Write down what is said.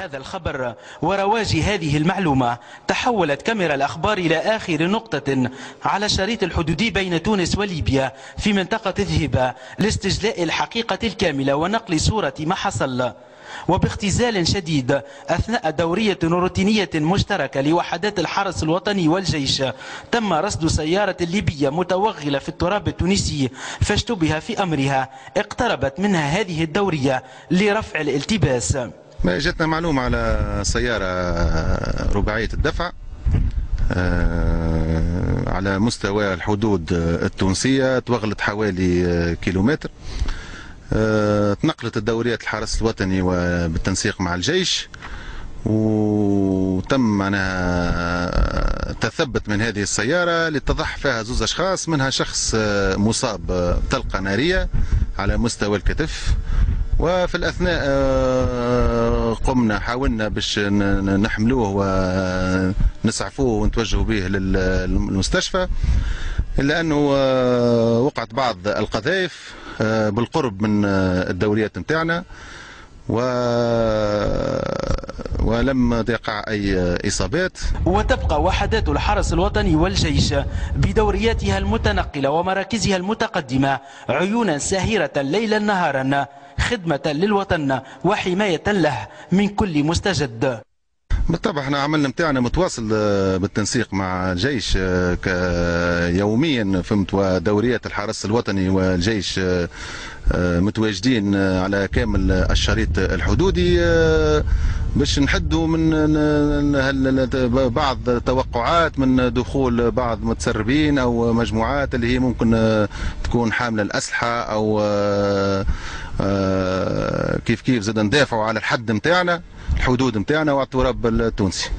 هذا الخبر ورواج هذه المعلومة تحولت كاميرا الأخبار إلى آخر نقطة على الشريط الحدودي بين تونس وليبيا في منطقة ذهيبة لاستجلاء الحقيقة الكاملة ونقل صورة ما حصل. وباختزال شديد أثناء دورية روتينية مشتركة لوحدات الحرس الوطني والجيش تم رصد سيارة ليبية متوغلة في التراب التونسي فاشتبه في أمرها. اقتربت منها هذه الدورية لرفع الالتباس. ما جاتنا معلومة على سيارة رباعية الدفع على مستوى الحدود التونسية، توغلت حوالي كيلومتر، تنقلت الدوريات الحرس الوطني وبالتنسيق مع الجيش، وتم معناها تثبت من هذه السيارة لاتضح فيها زوز أشخاص، منها شخص مصاب بطلقة نارية على مستوى الكتف. وفي الأثناء حاولنا باش نحملوه ونسعفوه ونتوجهوا به للمستشفى، إلا أنه وقعت بعض القذائف بالقرب من الدوريات نتاعنا ولم تقع أي إصابات. وتبقى وحدات الحرس الوطني والجيش بدورياتها المتنقلة ومراكزها المتقدمة عيونا ساهرة ليلا نهارا خدمة للوطن وحماية له من كل مستجد. بالطبع احنا عملنا متاعنا متواصل بالتنسيق مع الجيش يوميا، فهمت، ودوريات الحرس الوطني والجيش متواجدين على كامل الشريط الحدودي باش نحدوا من بعض التوقعات من دخول بعض متسربين او مجموعات اللي هي ممكن تكون حامله الاسلحه او كيف زاد ندافعوا على الحد نتاعنا، الحدود نتاعنا وعلى التراب التونسي.